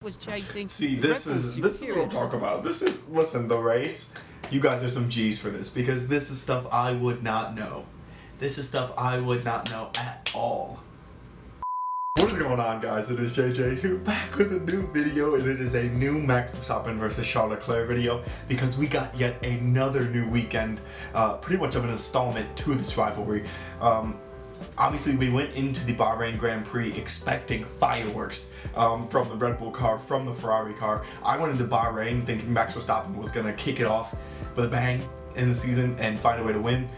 was chasing. See, this is what I'm talking about. Listen, the race, you guys are some G's for this, because this is stuff I would not know. This is stuff I would not know at all. What is going on, guys? It is JJ here, back with a new video, and it is a new Max Verstappen versus Charles Leclerc video, because we got yet another new weekend, pretty much of an installment to this rivalry. Obviously, we went into the Bahrain Grand Prix expecting fireworks from the Red Bull car, from the Ferrari car. I went into Bahrain thinking Max Verstappen was going to kick it off with a bang in the season and find a way to win.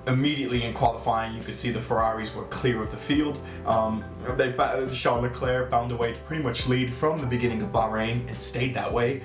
Immediately in qualifying, you could see the Ferraris were clear of the field. Charles Leclerc found a way to pretty much lead from the beginning of Bahrain and stayed that way.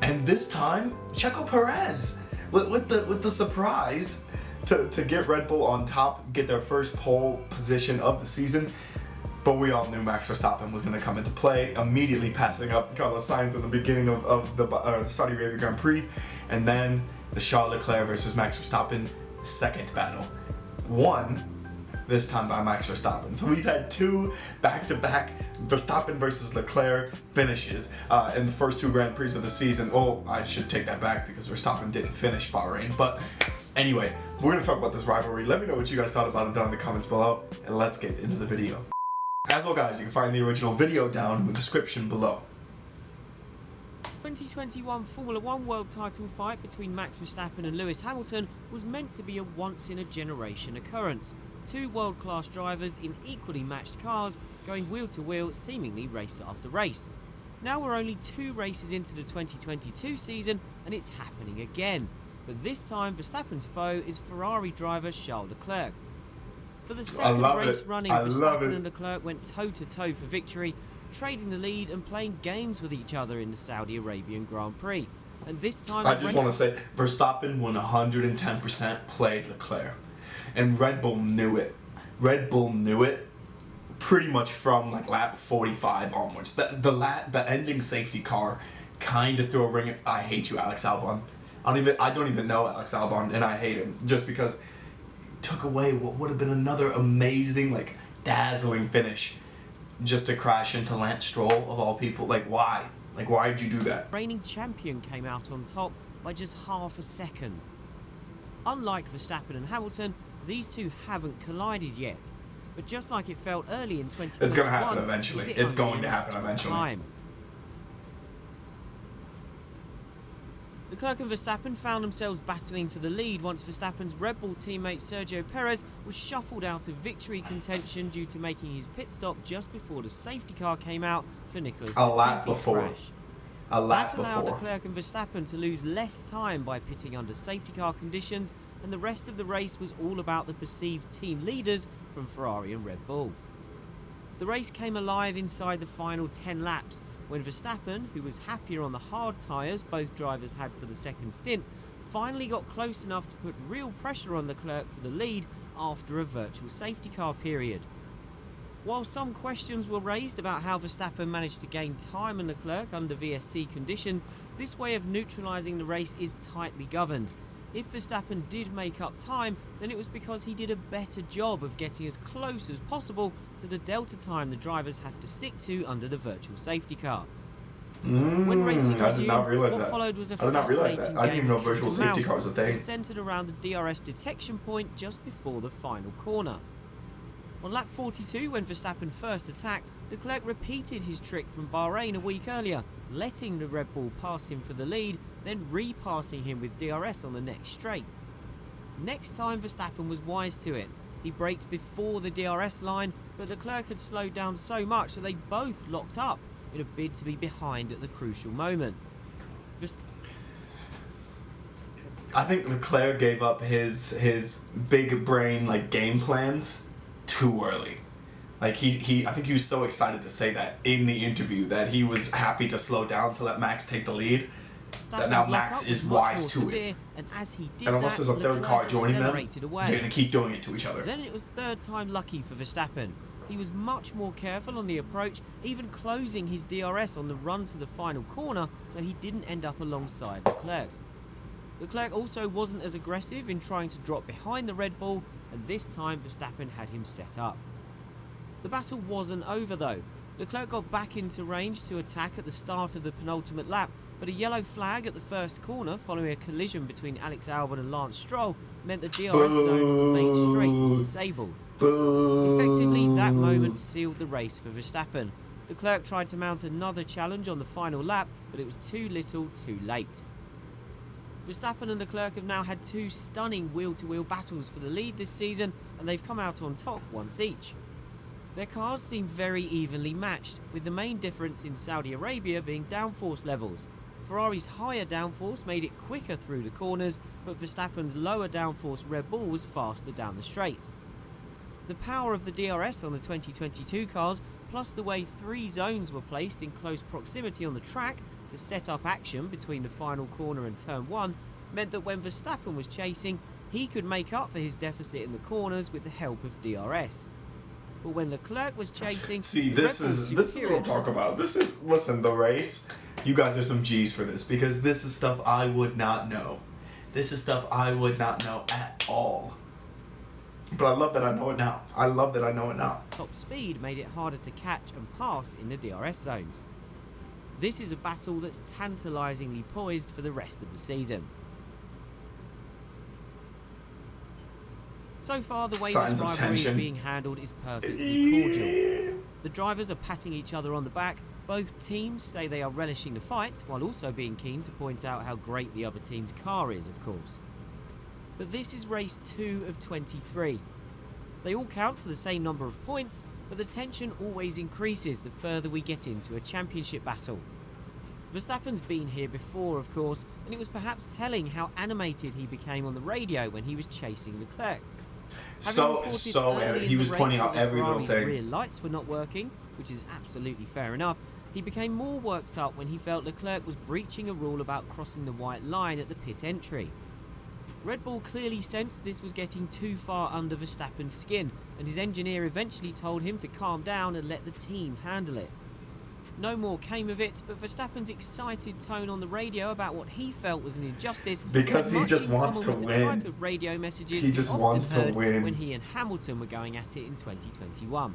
And this time, Checo Perez with the surprise to get Red Bull on top, get their first pole position of the season. But we all knew Max Verstappen was going to come into play, immediately passing up Carlos Sainz in the beginning of the Saudi Arabia Grand Prix. And then the Charles Leclerc versus Max Verstappen second battle, won this time by Max Verstappen. So we've had two back-to-back Verstappen versus Leclerc finishes in the first two Grand Prix of the season. Well, I should take that back because Verstappen didn't finish Bahrain. But anyway, we're going to talk about this rivalry. Let me know what you guys thought about it down in the comments below, and let's get into the video. As well, guys, you can find the original video down in the description below. 2021 Formula 1 world title fight between Max Verstappen and Lewis Hamilton was meant to be a once-in-a-generation occurrence. Two world-class drivers in equally matched cars going wheel-to-wheel seemingly race after race. Now we're only 2 races into the 2022 season and it's happening again. But this time Verstappen's foe is Ferrari driver Charles Leclerc. For the second race running, Verstappen and Leclerc went toe-to-toe for victory, trading the lead and playing games with each other in the Saudi Arabian Grand Prix. And this time, I just want to say, Verstappen won 110% played Leclerc. And Red Bull knew it. Red Bull knew it pretty much from like lap 45 onwards. The ending safety car kind of threw a ring. I hate you, Alex Albon. I don't even know Alex Albon, and I hate him just because he took away what would have been another amazing, like, dazzling finish. Just to crash into Lance Stroll, of all people. Like, why? Like, why did you do that? Reigning champion came out on top by just half a second. Unlike Verstappen and Hamilton, these two haven't collided yet. But just like it felt early in 2021, it's going to happen eventually. It's going to happen eventually. Leclerc and Verstappen found themselves battling for the lead once Verstappen's Red Bull teammate Sergio Perez was shuffled out of victory contention due to making his pit stop just before the safety car came out for Nicolas Latifi's crash. That allowed Leclerc and Verstappen to lose less time by pitting under safety car conditions, and the rest of the race was all about the perceived team leaders from Ferrari and Red Bull. The race came alive inside the final 10 laps, when Verstappen, who was happier on the hard tyres both drivers had for the second stint, finally got close enough to put real pressure on Leclerc for the lead after a virtual safety car period. While some questions were raised about how Verstappen managed to gain time on Leclerc under VSC conditions, this way of neutralising the race is tightly governed. If Verstappen did make up time, then it was because he did a better job of getting as close as possible to the delta time the drivers have to stick to under the virtual safety car. When racing resumed, what followed was a fascinating game. I didn't even know virtual safety car was a thing. Centered around the DRS detection point just before the final corner. On lap 42, when Verstappen first attacked, Leclerc repeated his trick from Bahrain a week earlier, letting the Red Bull pass him for the lead, then re-passing him with DRS on the next straight. Next time, Verstappen was wise to it. He braked before the DRS line, but Leclerc had slowed down so much that they both locked up in a bid to be behind at the crucial moment. I think Leclerc gave up his big brain like game plans too early. Like I think he was so excited to say that in the interview that he was happy to slow down to let Max take the lead. That now Max is wise to it. And unless there's a third car joining them, they're going to keep doing it to each other. Then it was third time lucky for Verstappen. He was much more careful on the approach, even closing his DRS on the run to the final corner so he didn't end up alongside Leclerc. Leclerc also wasn't as aggressive in trying to drop behind the Red Bull, and this time Verstappen had him set up. The battle wasn't over though. Leclerc got back into range to attack at the start of the penultimate lap, but a yellow flag at the first corner following a collision between Alex Albon and Lance Stroll meant the DRS zone of the main straight was disabled. Effectively, that moment sealed the race for Verstappen. Leclerc tried to mount another challenge on the final lap, but it was too little too late. Verstappen and Leclerc have now had two stunning wheel-to-wheel battles for the lead this season, and they've come out on top once each. Their cars seem very evenly matched, with the main difference in Saudi Arabia being downforce levels. Ferrari's higher downforce made it quicker through the corners, but Verstappen's lower downforce Red Bull was faster down the straights. The power of the DRS on the 2022 cars, plus the way three zones were placed in close proximity on the track to set up action between the final corner and turn 1, meant that when Verstappen was chasing, he could make up for his deficit in the corners with the help of DRS. But when Leclerc was chasing, see, this is what I'm talking about. Listen, the race, you guys are some G's for this, because this is stuff I would not know. This is stuff I would not know at all. But I love that I know it now. I love that I know it now. Top speed made it harder to catch and pass in the DRS zones. This is a battle that's tantalisingly poised for the rest of the season. So far, the way this rivalry is being handled is perfectly cordial. The drivers are patting each other on the back. Both teams say they are relishing the fight, while also being keen to point out how great the other team's car is, of course. But this is race 2 of 23. They all count for the same number of points, but the tension always increases the further we get into a championship battle. Verstappen's been here before, of course, and it was perhaps telling how animated he became on the radio when he was chasing Leclerc. He was pointing out every little thing. Rear lights were not working, which is absolutely fair enough. He became more worked up when he felt Leclerc was breaching a rule about crossing the white line at the pit entry. Red Bull clearly sensed this was getting too far under Verstappen's skin, and his engineer eventually told him to calm down and let the team handle it. No more came of it, but Verstappen's excited tone on the radio about what he felt was an injustice, because he just wants to win. The type of radio messages he just wants to win. When he and Hamilton were going at it in 2021.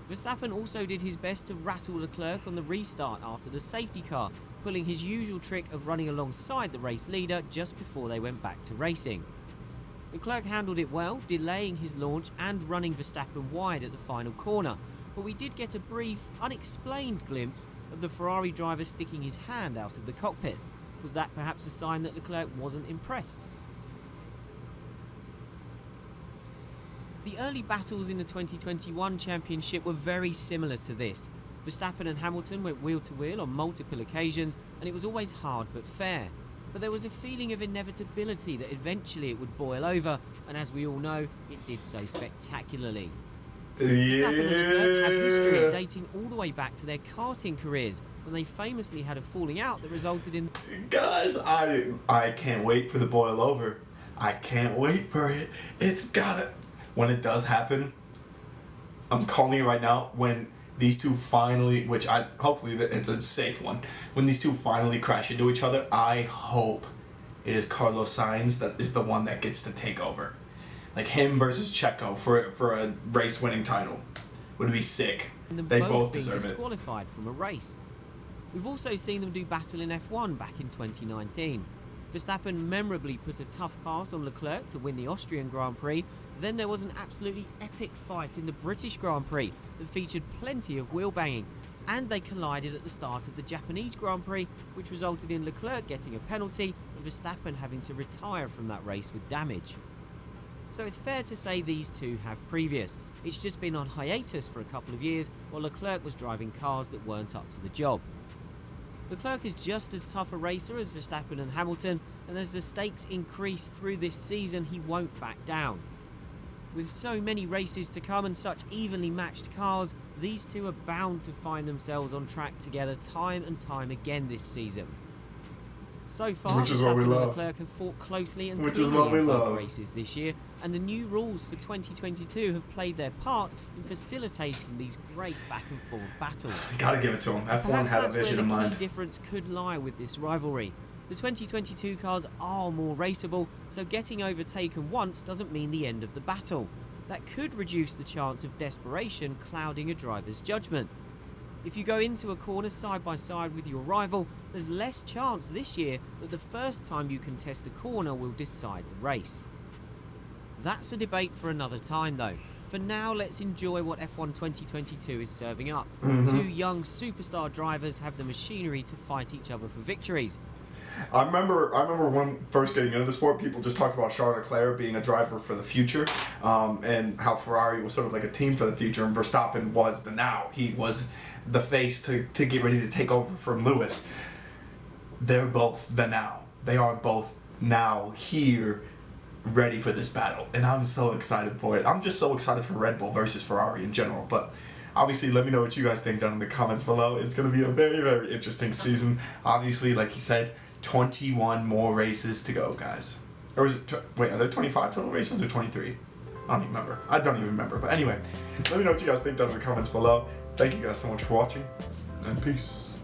Verstappen also did his best to rattle Leclerc on the restart after the safety car, pulling his usual trick of running alongside the race leader just before they went back to racing. Leclerc handled it well, delaying his launch and running Verstappen wide at the final corner, but we did get a brief, unexplained glimpse of the Ferrari driver sticking his hand out of the cockpit. Was that perhaps a sign that Leclerc wasn't impressed? The early battles in the 2021 championship were very similar to this. Verstappen and Hamilton went wheel to wheel on multiple occasions, and it was always hard but fair. But there was a feeling of inevitability that eventually it would boil over, and as we all know, it did so spectacularly. Verstappen and Leclerc have history dating all the way back to their karting careers, when they famously had a falling out that resulted in... Guys, I can't wait for the boil over. I can't wait for it. It's gotta... When it does happen, I'm calling you right now, when these two finally, hopefully it's a safe one, when these two finally crash into each other, I hope it is Carlos Sainz that is the one that gets to take over. Like him versus Checo for a race-winning title. Would be sick. They both deserve it. Disqualified from a race. We've also seen them do battle in F1 back in 2019. Verstappen memorably put a tough pass on Leclerc to win the Austrian Grand Prix. Then there was an absolutely epic fight in the British Grand Prix that featured plenty of wheel banging. And they collided at the start of the Japanese Grand Prix, which resulted in Leclerc getting a penalty and Verstappen having to retire from that race with damage. So it's fair to say these two have previous. It's just been on hiatus for a couple of years while Leclerc was driving cars that weren't up to the job. Leclerc is just as tough a racer as Verstappen and Hamilton, and as the stakes increase through this season, he won't back down. With so many races to come and such evenly matched cars, these two are bound to find themselves on track together time and time again this season. So far, Verstappen and Leclerc have fought closely and cleanly in both races this year, and the new rules for 2022 have played their part in facilitating these great back-and-forth battles. Gotta give it to them. F1 had a vision in mind. The key difference could lie with this rivalry. The 2022 cars are more raceable, so getting overtaken once doesn't mean the end of the battle. That could reduce the chance of desperation clouding a driver's judgment. If you go into a corner side by side with your rival, there's less chance this year that the first time you contest a corner will decide the race. That's a debate for another time though. For now, let's enjoy what F1 2022 is serving up. Two young superstar drivers have the machinery to fight each other for victories. I remember when first getting into the sport, people just talked about Charles Leclerc being a driver for the future, and how Ferrari was sort of like a team for the future, and Verstappen was the now. He was the face to get ready to take over from Lewis. They're both the now. They are both now here, ready for this battle, and I'm so excited for it. I'm just so excited for Red Bull versus Ferrari in general, but obviously let me know what you guys think down in the comments below. It's going to be a very, very interesting season. Obviously, like you said, 21 more races to go, guys. Or is it, wait, are there 25 total races or 23? I don't even remember. But anyway, let me know what you guys think down in the comments below. Thank you guys so much for watching, and peace.